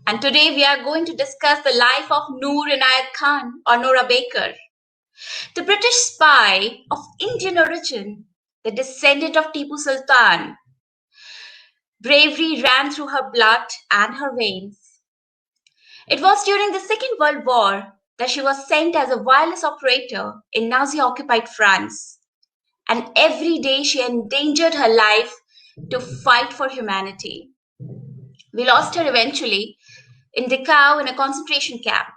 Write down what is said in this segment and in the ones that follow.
And today we are going to discuss the life of Noor Inayat Khan or Nora Baker, the British spy of Indian origin, the descendant of Tipu Sultan. Bravery ran through her blood and her veins. It was during the Second World War that she was sent as a wireless operator in Nazi occupied France, and every day she endangered her life to fight for humanity. We lost her eventually in Dachau in a concentration camp.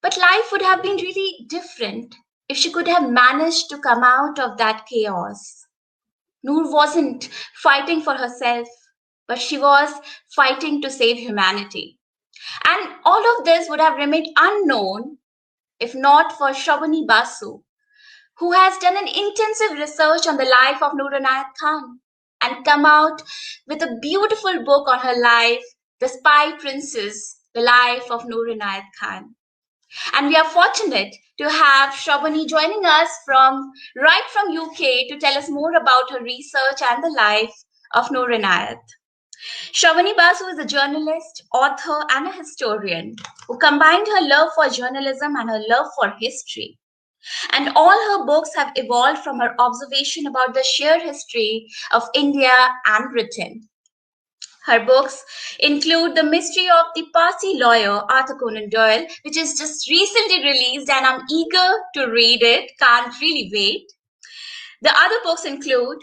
But life would have been really different if she could have managed to come out of that chaos. Noor wasn't fighting for herself, but she was fighting to save humanity. And all of this would have remained unknown if not for Shravani Basu, who has done an intensive research on the life of Noor Inayat Khan and come out with a beautiful book on her life, The Spy Princess, The Life of Noor Inayat Khan. And we are fortunate to have Shravani joining us right from UK to tell us more about her research and the life of Noor Inayat. Shravani Basu is a journalist, author, and a historian who combined her love for journalism and her love for history. And all her books have evolved from her observation about the sheer history of India and Britain. Her books include The Mystery of the Parsi Lawyer, Arthur Conan Doyle, which is just recently released, and I'm eager to read it, can't really wait. The other books include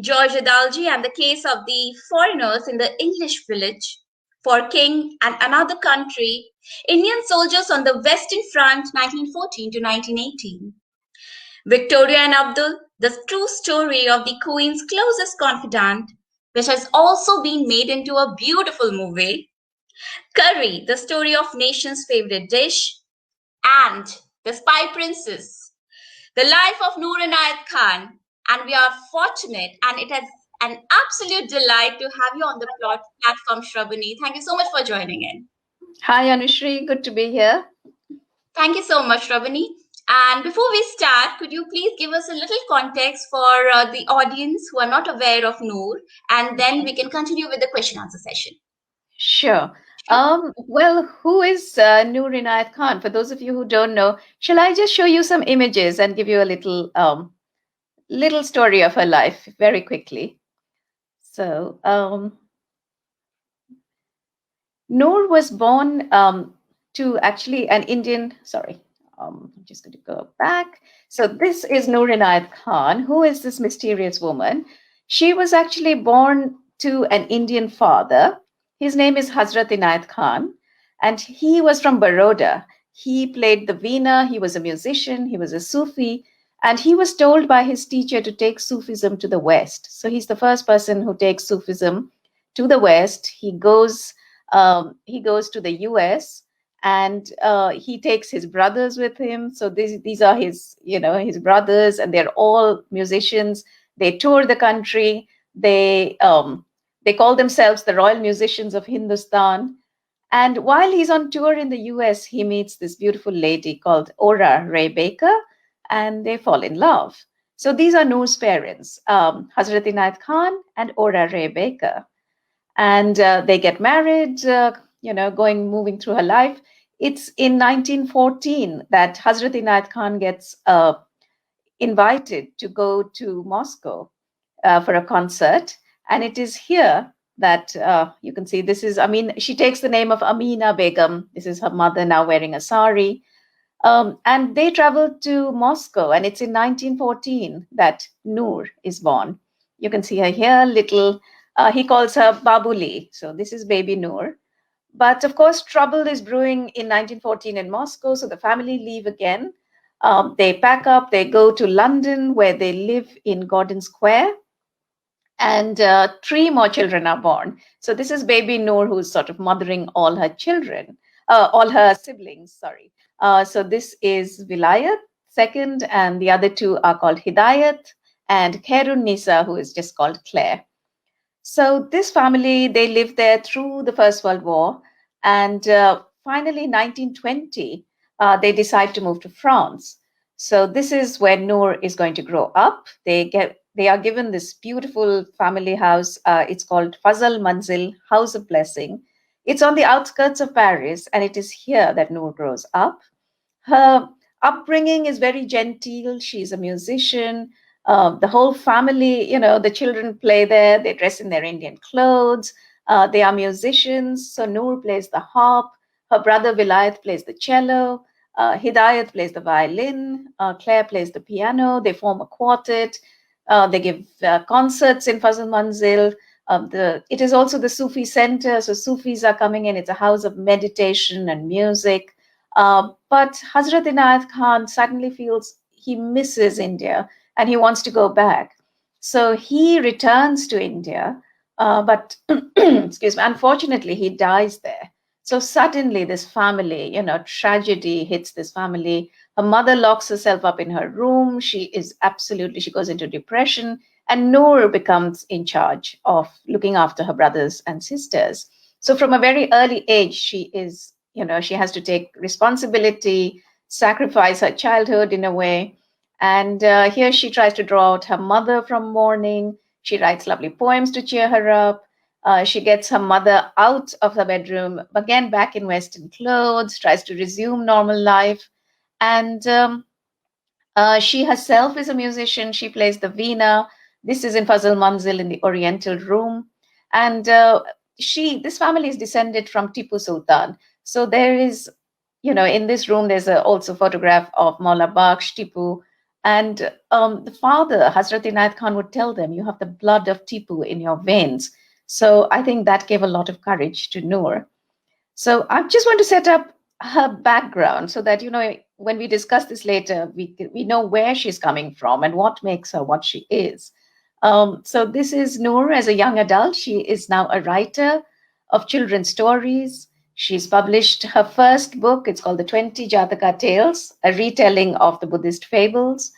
George Adalji and the Case of the Foreigners in the English Village, For King and Another Country, Indian Soldiers on the Western Front 1914 to 1918. Victoria and Abdul, the true story of the Queen's closest confidant, which has also been made into a beautiful movie. Curry, the story of nation's favorite dish. And The Spy Princess, the life of Noor Inayat Khan. And we are fortunate, and it is an absolute delight to have you on the platform, Shravani. Thank you so much for joining in. Hi, Anushri. Good to be here. Thank you so much, Shravani. And before we start, could you please give us a little context for the audience who are not aware of Noor, and then we can continue with the question answer session. Sure. Well, who is Noor Inayat Khan? For those of you who don't know, shall I just show you some images and give you a little story of her life very quickly? So, Noor was born to actually an Indian. Sorry, I'm just going to go back. So this is Noor Inayat Khan. Who is this mysterious woman? She was actually born to an Indian father. His name is Hazrat Inayat Khan, and he was from Baroda. He played the veena. He was a musician. He was a Sufi, and he was told by his teacher to take Sufism to the West. So he's the first person who takes Sufism to the West. He goes to the US, and he takes his brothers with him. So these are his brothers, and they're all musicians. They tour the country. They call themselves the Royal Musicians of Hindustan. And while he's on tour in the US, he meets this beautiful lady called Ora Ray Baker, and they fall in love. So these are Noor's parents, Hazrat Inayat Khan and Ora Ray Baker. And they get married, moving through her life. It's in 1914 that Hazrat Inayat Khan gets invited to go to Moscow for a concert. And it is here that you can see she takes the name of Amina Begum. This is her mother now wearing a sari. And they travel to Moscow, and it's in 1914 that Noor is born. You can see her here, he calls her Babuli. So this is baby Noor. But of course, trouble is brewing in 1914 in Moscow, so the family leave again. They pack up, they go to London, where they live in Gordon Square, and 3 more children are born. So this is baby Noor, who's sort of mothering all her siblings, sorry. So this is Vilayat, second, and the other 2 are called Hidayat and Khairun Nisa, who is just called Claire. So this family, they lived there through the First World War, and finally, 1920, they decide to move to France. So this is where Noor is going to grow up. They are given this beautiful family house. It's called Fazal Manzil, House of Blessing. It's on the outskirts of Paris, and it is here that Noor grows up. Her upbringing is very genteel. She's a musician. The whole family, the children play there. They dress in their Indian clothes. They are musicians. So Noor plays the harp. Her brother Vilayat plays the cello. Hidayat plays the violin. Claire plays the piano. They form a quartet. They give concerts in Fazl Manzil. It is also the Sufi center. So Sufis are coming in. It's a house of meditation and music. But Hazrat Inayat Khan suddenly feels he misses India and he wants to go back. So he returns to India, but excuse me, unfortunately, he dies there. So suddenly, this family, tragedy hits this family. Her mother locks herself up in her room. She goes into depression, and Noor becomes in charge of looking after her brothers and sisters. So from a very early age, she has to take responsibility, sacrifice her childhood in a way. And here she tries to draw out her mother from mourning. She writes lovely poems to cheer her up. She gets her mother out of the bedroom, again back in Western clothes, tries to resume normal life. And she herself is a musician. She plays the veena. This is in Fazl Manzil in the Oriental Room. And this family is descended from Tipu Sultan. So there is, in this room, there's also a photograph of Maula Baksh, Tipu. And the father, Hazrat Inayat Khan, would tell them, you have the blood of Tipu in your veins. So I think that gave a lot of courage to Noor. So I just want to set up her background so that, when we discuss this later, we know where she's coming from and what makes her what she is. So this is Noor as a young adult. She is now a writer of children's stories. She's published her first book. It's called The 20 Jataka Tales, a retelling of the Buddhist fables.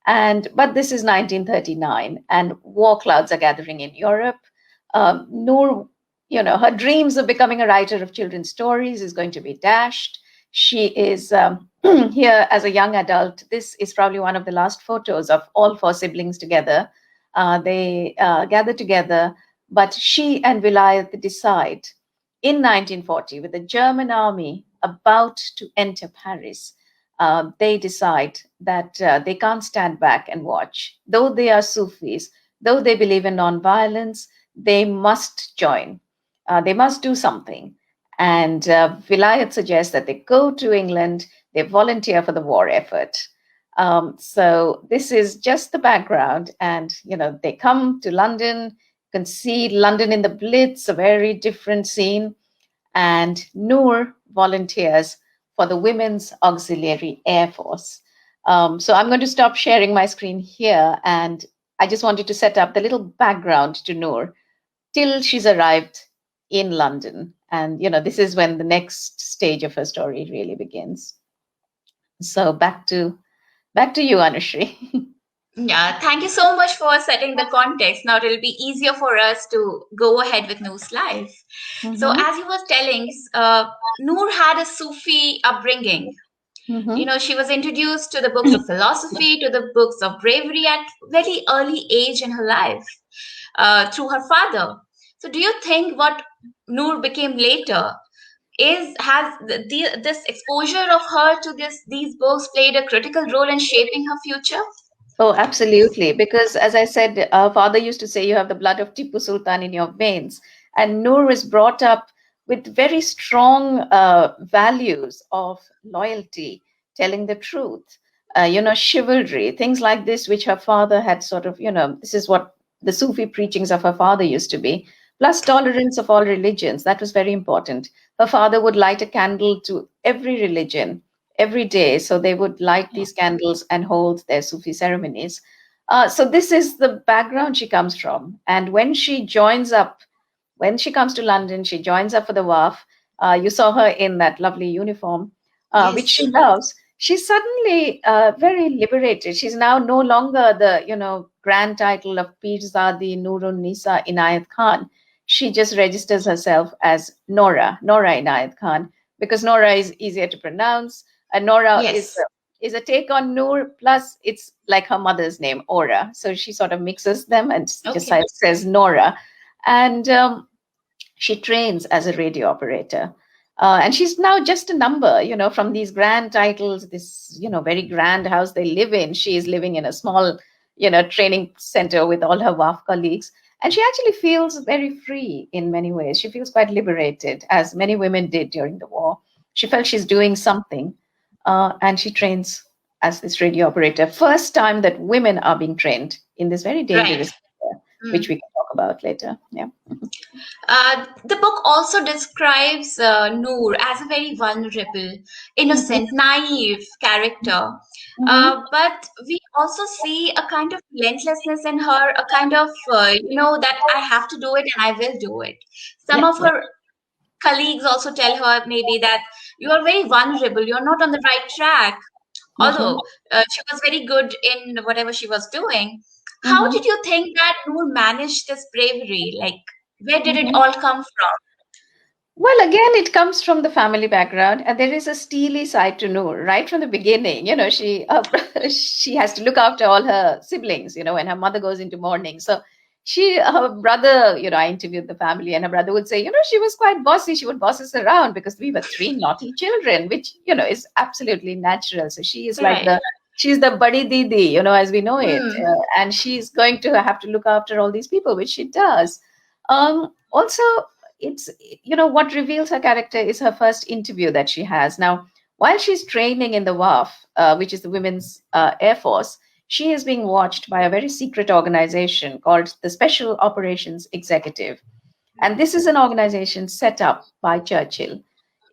But this is 1939, and war clouds are gathering in Europe. Noor, her dreams of becoming a writer of children's stories is going to be dashed. She is here as a young adult. This is probably one of the last photos of all four siblings together. They gather together, but she and Vilayat decide in 1940, with the German army about to enter Paris, they decide that they can't stand back and watch. Though they are Sufis, though they believe in nonviolence, they must join. They must do something. And Vilayat suggests that they go to England, they volunteer for the war effort. So this is just the background. And, they come to London. You can see London in the Blitz, a very different scene. And Noor volunteers for the Women's Auxiliary Air Force. So I'm going to stop sharing my screen here. And I just wanted to set up the little background to Noor till she's arrived in London. And, this is when the next stage of her story really begins. So back to you, Anushree. Yeah, thank you so much for setting the context. Now it'll be easier for us to go ahead with Noor's life. So, as you was telling, Noor had a Sufi upbringing. She was introduced to the books of philosophy, to the books of bravery at very early age in her life through her father. So, do you think what Noor became later has this exposure of her to these books played a critical role in shaping her future? Oh, absolutely. Because as I said, our father used to say you have the blood of Tipu Sultan in your veins. And Noor was brought up with very strong values of loyalty, telling the truth, chivalry, things like this, which her father had sort of, this is what the Sufi preachings of her father used to be, plus tolerance of all religions. That was very important. Her father would light a candle to every religion every day. So they would light these candles and hold their Sufi ceremonies. So this is the background she comes from. And when she comes to London, she joins up for the WAF. You saw her in that lovely uniform, which she loves. She's suddenly very liberated. She's now no longer the, grand title of Pirzadi Noorun Nisa Inayat Khan. She just registers herself as Nora Inayat Khan, because Nora is easier to pronounce. And Nora is a take on Noor, plus it's like her mother's name, Ora. So she sort of mixes them and just says Nora. And She trains as a radio operator. And she's now just a number, from these grand titles, this, very grand house they live in. She is living in a small, training center with all her WAF colleagues. And she actually feels very free in many ways. She feels quite liberated, as many women did during the war. She felt she's doing something, and she trains as this radio operator. First time that women are being trained in this very dangerous area, which we can talk about later. Yeah. The book also describes Noor as a very vulnerable, innocent, naive character. But we also see a kind of relentlessness in her, a kind of, that I have to do it and I will do it. Some of her colleagues also tell her maybe that you are very vulnerable, you're not on the right track. Although she was very good in whatever she was doing. How did you think that Noor managed this bravery? Like, where did it all come from? Well, again, it comes from the family background, and there is a steely side to Noor right from the beginning. She has to look after all her siblings. When her mother goes into mourning, so her brother. I interviewed the family, and her brother would say, she was quite bossy. She would boss us around because we were three naughty children, which is absolutely natural. So she is like she's the buddy didi, as we know it, and she's going to have to look after all these people, which she does. Also, it's what reveals her character is her first interview that she has. Now, while she's training in the WAF, which is the Women's Air Force, she is being watched by a very secret organization called the Special Operations Executive. And this is an organization set up by Churchill.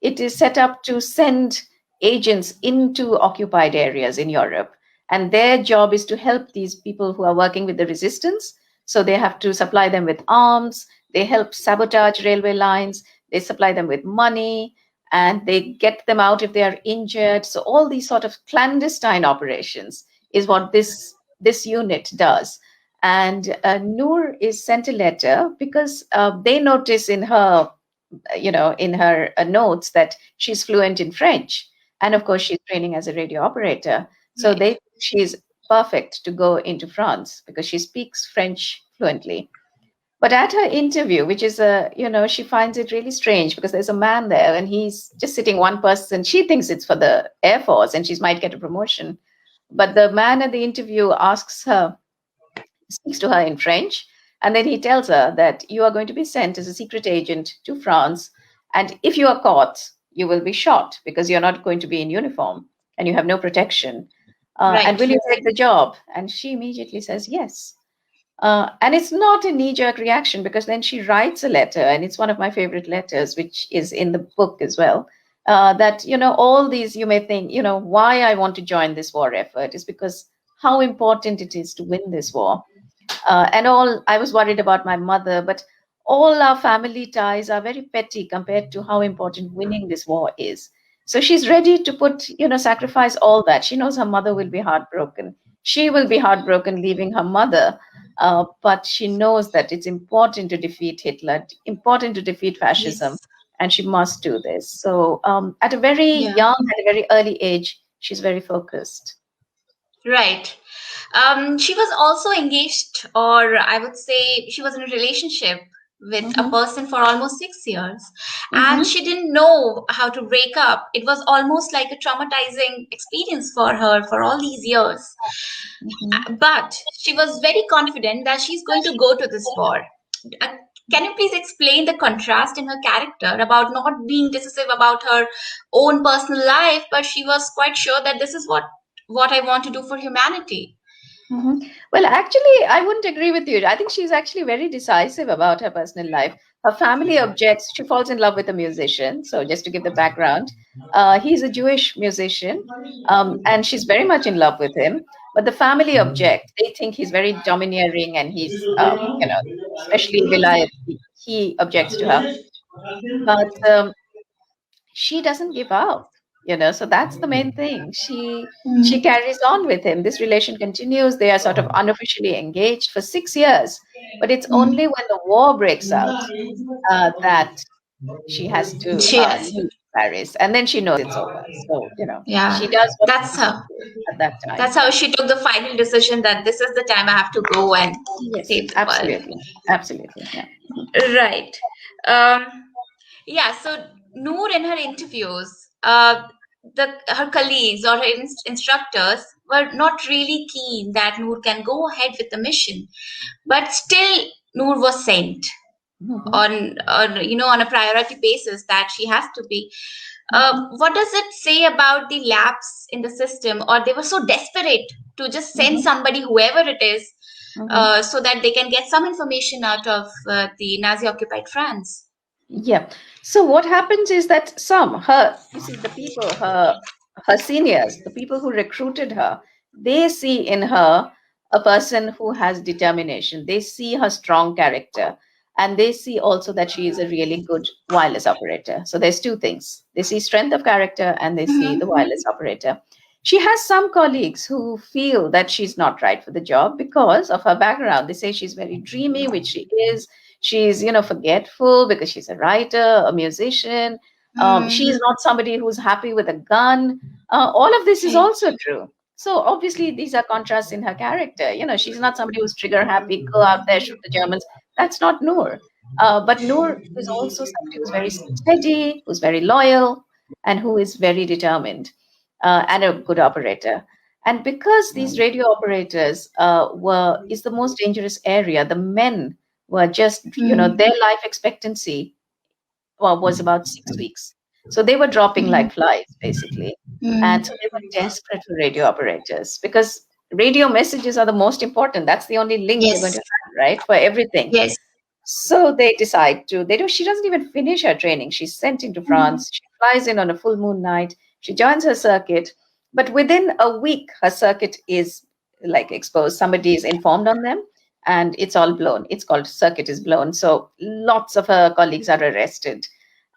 It is set up to send agents into occupied areas in Europe. And their job is to help these people who are working with the resistance. So they have to supply them with arms. They help sabotage railway lines. They supply them with money, and they get them out if they are injured. So all these sort of clandestine operations is what this unit does. And Noor is sent a letter because they notice in her, notes that she's fluent in French. And of course, she's training as a radio operator. So she's perfect to go into France because she speaks French fluently. But at her interview, which is she finds it really strange because there's a man there and he's just sitting one person. She thinks it's for the Air Force and she might get a promotion. But the man at the interview speaks to her in French. And then he tells her that you are going to be sent as a secret agent to France. And if you are caught, you will be shot because you're not going to be in uniform and you have no protection. And will you take the job? And she immediately says yes. And it's not a knee-jerk reaction because then she writes a letter, and it's one of my favorite letters, which is in the book as well, that, all these, you may think, why I want to join this war effort is because how important it is to win this war. I was worried about my mother, but all our family ties are very petty compared to how important winning this war is. So she's ready to sacrifice all that. She knows her mother will be heartbroken. She will be heartbroken leaving her mother. But she knows that it's important to defeat Hitler, important to defeat fascism, and she must do this. So at a very young, at a very early age, she's very focused. Right. She was also engaged, or I would say she was in a relationship with a person for almost 6 years, and she didn't know how to break up. It was almost like a traumatizing experience for her for all these years. But she was very confident that she's going to go to this war. Can you please explain the contrast in her character about not being decisive about her own personal life, but she was quite sure that this is what I want to do for humanity? Well, actually, I wouldn't agree with you. I think she's actually very decisive about her personal life. Her family objects. She falls in love with a musician. So just to give the background, he's a Jewish musician, and she's very much in love with him. But the family object. They think he's very domineering, and he's, especially Vilayat. He objects to her. But she doesn't give up. So that's the main thing. She carries on with him. This relation continues. They are sort of unofficially engaged for 6 years, but it's only when the war breaks out that she has to leave Paris, and then she knows it's over. So she does. That's how. At that time. That's how she took the final decision that this is the time I have to go and save the world. Absolutely, yeah. Right. Um, yeah, so Noor in her interviews, her colleagues or her instructors were not really keen that Noor can go ahead with the mission, but still Noor was sent Mhm. on a priority basis that she has to be. Mhm. What does it say about the lapse in the system, or they were so desperate to just send Mhm. somebody, whoever it is, Mhm. so that they can get some information out of the Nazi occupied France? Yeah. So what happens is that you see, the people, her seniors, the people who recruited her, they see in her a person who has determination. They see her strong character, and they see also that she is a really good wireless operator. So there's two things. They see strength of character and they see the Mhm. wireless operator. She has some colleagues who feel that she's not right for the job because of her background. They say she's very dreamy, which she is. She's, forgetful because she's a writer, a musician. She's Mm, not somebody who's happy with a gun. All of this is right. also true. So obviously these are contrasts in her character. She's not somebody who's trigger happy, go out there, shoot the Germans. That's not Noor. But Noor is also somebody who's very steady, who's very loyal, and who is very determined, and a good operator. And because these radio operators were is the most dangerous area, the men were just, Mm, their life expectancy was about 6 weeks. So they were dropping mhm, like flies, basically. And mm. so they were desperate for radio operators because radio messages are the most important. That's the only link you're going to Yes, have, right, for everything. yes. So they decide to, they do, she doesn't even finish her training. She's sent into Mhm. France. She flies in on a full moon night. She joins her circuit. But within a week, her circuit is like exposed. Somebody is informed on them and it's all blown. It's called circuit is blown. So lots of her colleagues are arrested.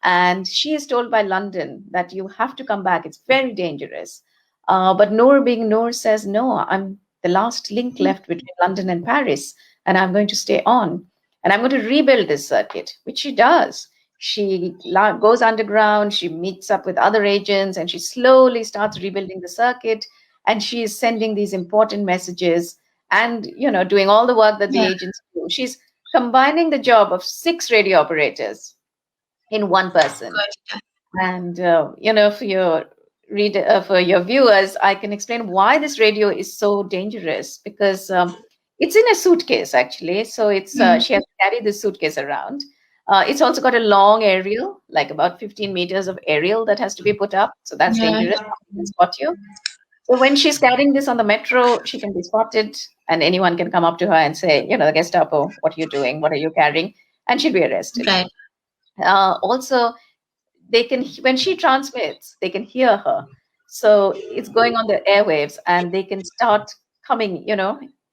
And she is told by London that you have to come back. It's very dangerous. But Noor, being Noor, says, no, I'm the last link left between London and Paris, and I'm going to stay on and I'm going to rebuild this circuit, which she does. She goes underground, she meets up with other agents, and she slowly starts rebuilding the circuit. And she is sending these important messages and, doing all the work that the Yeah, agents do. She's combining the job of 6 radio operators in one person. good. And for your viewers, I can explain why this radio is so dangerous because it's in a suitcase actually. So it's Mm, she has to carry this suitcase around. It's also got a long aerial, like about 15 meters of aerial that has to be put up. So that's yeah, dangerous. Somebody can spot you. So when she's carrying this on the metro, she can be spotted, and anyone can come up to her and say, the Gestapo, what are you doing? What are you carrying? And she'll be arrested. right. Also, they can when she transmits they can hear her, so it's going on the airwaves and they can start coming,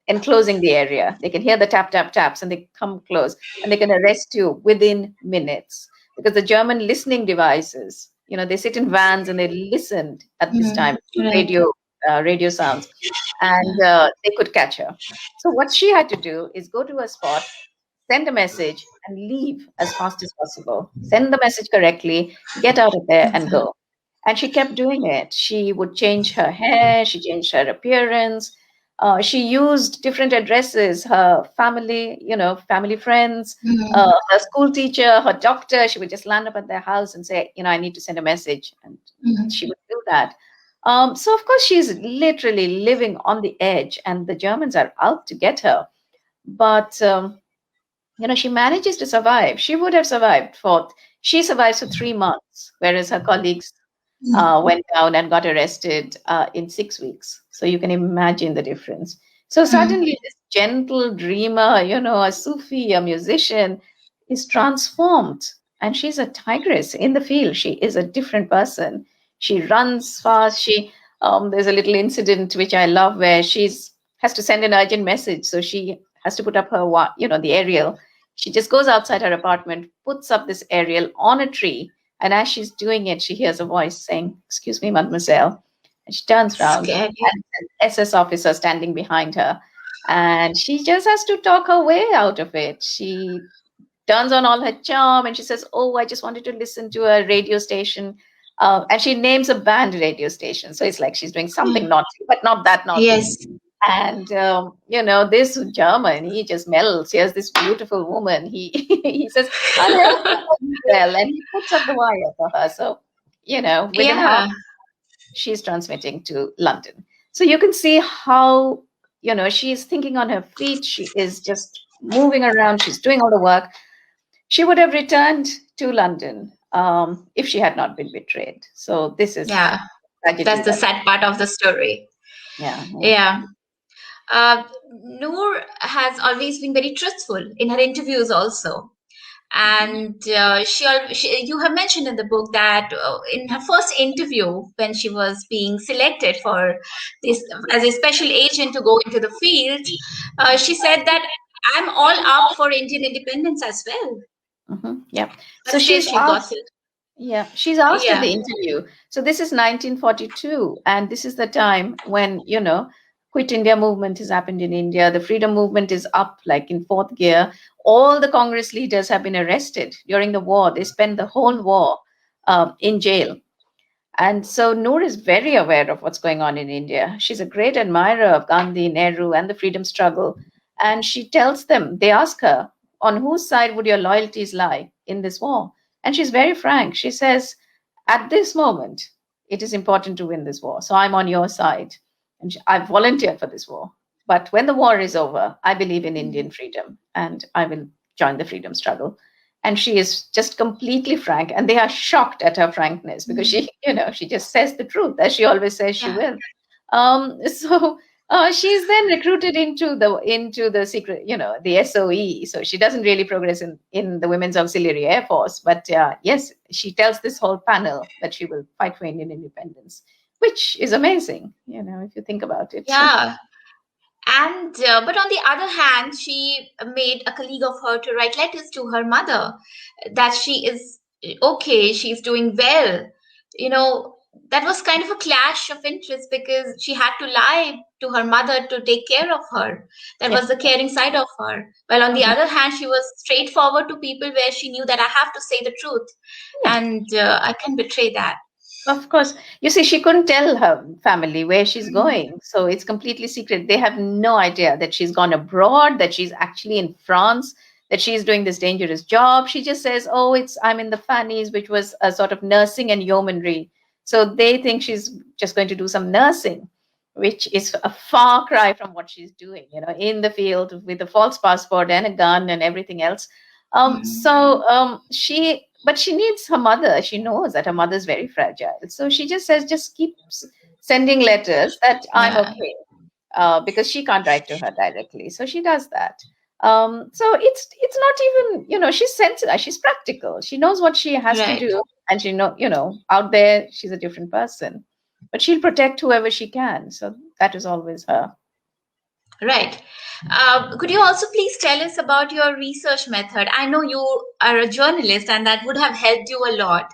enclosing the area. They can hear the tap tap taps and they come close and they can arrest you within minutes because the German listening devices, they sit in vans and they listened at this Mm, time to right. radio sounds, and they could catch her. So what she had to do is go to a spot, send a message and leave as fast as possible. Send the message correctly, get out of there and Okay. go. And she kept doing it. She would change her hair, she changed her appearance. She used different addresses, her family, family friends, Mm, her school teacher, her doctor. She would just land up at their house and say, I need to send a message. And mm, she would do that. So, of course, she's literally living on the edge, and the Germans are out to get her. But she manages to survive. She would have survived for, she survives for 3 months, whereas her colleagues mm, went down and got arrested in 6 weeks. So you can imagine the difference. So mm, suddenly, this gentle dreamer, a Sufi, a musician, is transformed. And she's a tigress in the field. She is a different person. She runs fast. There's a little incident which I love where she's has to send an urgent message. So she has to put up her, the aerial. She just goes outside her apartment, puts up this aerial on a tree, and as she's doing it, she hears a voice saying, "Excuse me, mademoiselle." And she turns around, scary. and an SS officer standing behind her. And she just has to talk her way out of it. She turns on all her charm and she says, "Oh, I just wanted to listen to a radio station." And she names a band radio station. So it's like she's doing something Mm, naughty, but not that naughty. yes. And this German, he just melts. Here's this beautiful woman. He he says, "I'll help you well," and he puts up the wire for her. So within half, Yeah, she's transmitting to London. So you can see how she's thinking on her feet. She is just moving around. She's doing all the work. She would have returned to London if she had not been betrayed. So this is yeah. tragedy That's the that, sad part of the story. yeah, yeah. Yeah. Uh, Noor has always been very truthful in her interviews also. Mhm. And you have mentioned in the book that in her first interview, when she was being selected for this as a special agent to go into the field, she said that I'm all up for Indian independence as well, Yeah. but So still she's she got asked. it. Yeah, she's asked in Yeah, the interview. So this is 1942, and this is the time when, Quit India movement has happened in India. The freedom movement is up like in fourth gear. All the Congress leaders have been arrested during the war. They spent the whole war in jail. And so Noor is very aware of what's going on in India. She's a great admirer of Gandhi, Nehru, and the freedom struggle. And she tells them, they ask her, on whose side would your loyalties lie in this war? And she's very frank. She says, at this moment, it is important to win this war. So I'm on your side. And I've volunteered for this war. But when the war is over, I believe in Indian freedom and I will join the freedom struggle. And she is just completely frank, and they are shocked at her frankness because she just says the truth, as she always says she yeah, will. So she's then recruited into the secret, the SOE. So she doesn't really progress in the Women's Auxiliary Air Force, but yes, she tells this whole panel that she will fight for Indian independence, which is amazing, if you think about it. yeah. And but on the other hand, she made a colleague of her to write letters to her mother that she is okay, she's doing well. You know, that was kind of a clash of interest because she had to lie to her mother to take care of her. That Yeah. was the caring side of her. While on the Mhm. other hand, she was straightforward to people where she knew that I have to say the truth Yeah. and I can betray that. Of course. You see, she couldn't tell her family where she's going. So it's completely secret. They have no idea that she's gone abroad, that she's actually in France, that she's doing this dangerous job. She just says, "Oh, I'm in the Fannies," which was a sort of nursing and yeomanry. So they think she's just going to do some nursing, which is a far cry from what she's doing, in the field with a false passport and a gun and everything else. But she needs her mother. She knows that her mother is very fragile. So she just says, just keep sending letters that I'm Yeah, okay, because she can't write to her directly. So she does that. So it's not even, she's sensitive, she's practical. She knows what she has to right. do, and she out there she's a different person, but she'll protect whoever she can. So that is always her. Right. Could you also please tell us about your research method? I know you are a journalist and that would have helped you a lot.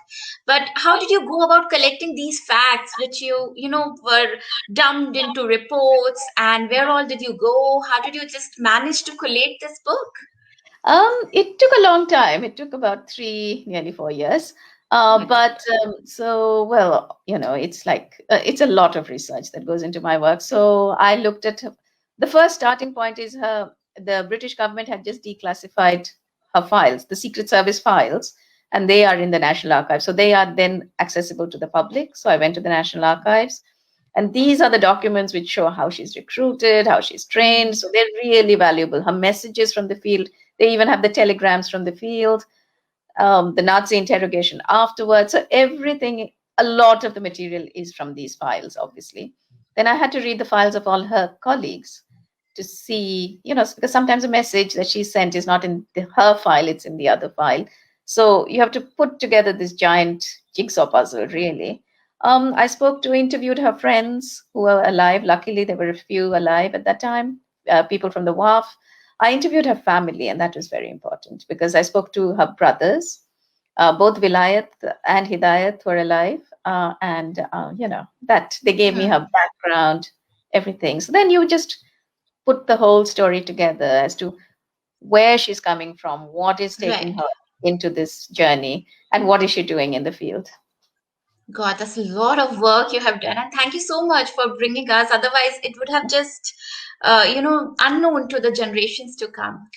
But how did you go about collecting these facts, which were dumped into reports, and where all did you go? How did you just manage to collate this book? It took a long time. It took about 3, nearly 4 years. Oh my God. But so, well, it's like it's a lot of research that goes into my work. So I looked at the first starting point is the British government had just declassified her files, the Secret Service files, and they are in the National Archives. So they are then accessible to the public. So I went to the National Archives. And these are the documents which show how she's recruited, how she's trained. So they're really valuable. Her messages from the field, they even have the telegrams from the field, the Nazi interrogation afterwards. So everything, a lot of the material is from these files, obviously. Then I had to read the files of all her colleagues to see, because sometimes a message that she sent is not in her file, it's in the other file. So you have to put together this giant jigsaw puzzle, really. Interviewed her friends who were alive. Luckily, there were a few alive at that time, people from the WAF. I interviewed her family, and that was very important because I spoke to her brothers. Both Vilayat and Hidayat were alive, and that they gave me Mhm. her background, everything. So then you just put the whole story together as to where she's coming from, what is taking Right. her into this journey, and what is she doing in the field. God, that's a lot of work you have done, and thank you so much for bringing us. Otherwise, it would have just, unknown to the generations to come.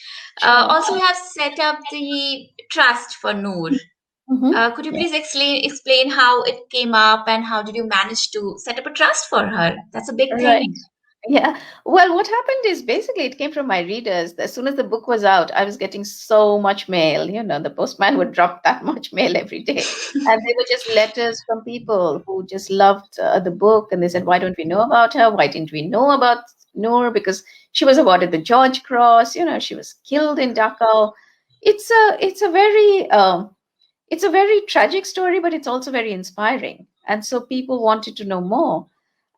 Sure. Also, you have set up the trust for Noor. Mhm. Could you please explain how it came up and how did you manage to set up a trust for her? That's a big Right. thing. Yeah. Well, what happened is basically it came from my readers. As soon as the book was out, I was getting so much mail. The postman would drop that much mail every day. And they were just letters from people who just loved the book. And they said, why don't we know about her? Why didn't we know about Noor? Because she was awarded the George Cross. She was killed in Dachau. It's a very tragic story, but it's also very inspiring. And so people wanted to know more.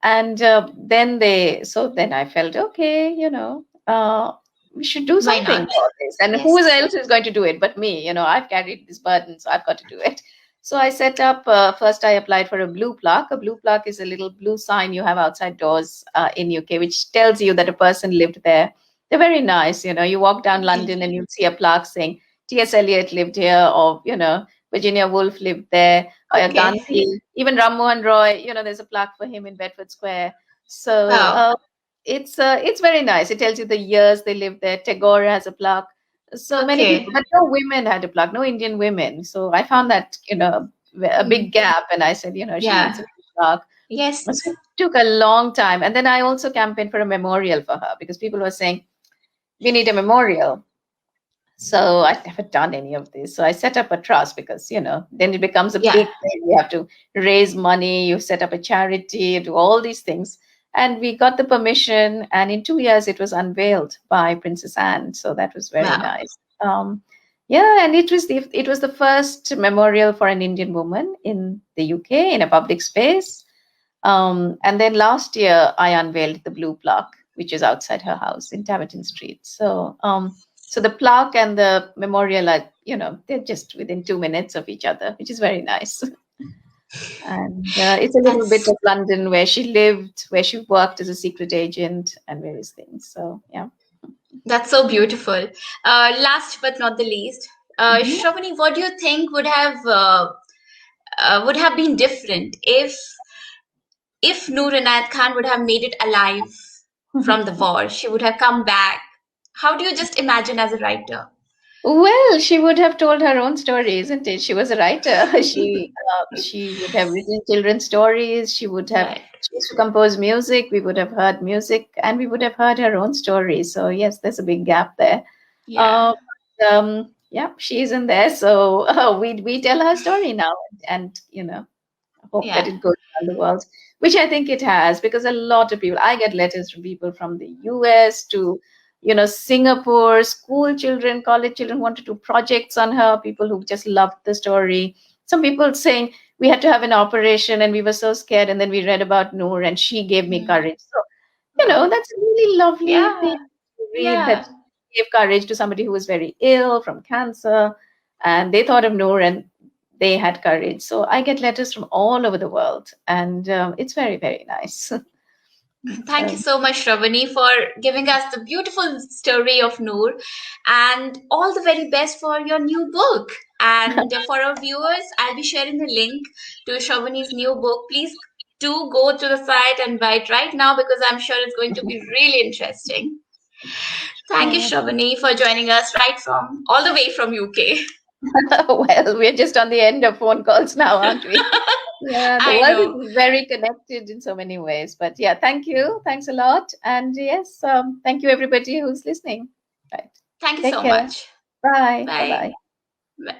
And then I felt, okay, we should do Why something not? for this. And who Yes. else is going to do it but me? I've carried this burden, so I've got to do it. So I set up, first I applied for a blue plaque. A blue plaque is a little blue sign you have outside doors in UK, which tells you that a person lived there. They're very nice. You walk down Okay. London and you'll see a plaque saying T.S. Eliot lived here, or, Virginia Woolf lived there, or Okay. Gandhi, even Ram Mohan Roy. There's a plaque for him in Bedford Square. So Wow. it's very nice. It tells you the years they lived there. Tagore has a plaque. So many Okay. people, but no women had a plaque, no Indian women. So I found that a Mm. big gap, and I said, she needs Yeah. a plaque. Yes. So it took a long time, and then I also campaigned for a memorial for her because people were saying we need a memorial. So I've never done any of this. So I set up a trust because, then it becomes a Yeah. big thing. You have to raise money, you set up a charity, you do all these things. And we got the permission, and in 2 years it was unveiled by Princess Anne. So that was very Wow. nice. Yeah, and it was the first memorial for an Indian woman in the UK in a public space. And then last year, I unveiled the blue plaque, which is outside her house in Taverton Street. So the plaque and the memorial are, they're just within 2 minutes of each other, which is very nice. And it's a little bit That's of London where she lived, where she worked as a secret agent, and various things. So yeah. that's so beautiful. Last but not the least, Mhm. Shravani, what do you think would have been different if Noor Inayat Khan would have made it alive from the war? She would have come back. How do you just imagine as a writer? Well, she would have told her own story, isn't it? She was a writer. She would have written children's stories. Right. She used to compose music. We would have heard music, and we would have heard her own story. So yes, there's a big gap there. Yeah. Uh, yeah, she isn't there, so we tell her story now, and hope that Yeah. it goes around the world, which I think it has, because a lot of people, I get letters from people from the US to, Singapore, school children, college children want to do projects on her, people who just loved the story. Some people saying, we had to have an operation and we were so scared, and then we read about Noor and she gave me Mm. courage. So, Wow. that's a really lovely Yeah. thing to read, that Yeah. gave courage to somebody who was very ill from cancer, and they thought of Noor and they had courage. So I get letters from all over the world, and it's very, very nice. Thank you So, so much, Shravani, for giving us the beautiful story of Noor, and all the very best for your new book. And for our viewers, I'll be sharing the link to Shravani's new book. Please do go to the site and buy it right now because I'm sure it's going to be really interesting. Thank you, uh, Shravani, for joining us right from all the way from UK. well, we're just on the end of phone calls now, aren't we? Yeah, the I world know. is very connected in so many ways. But yeah, thank you. Thanks a lot. And yes, thank you, everybody who's listening. Right. Thank you Take so care. much. Bye. Bye Bye. bye. Bye.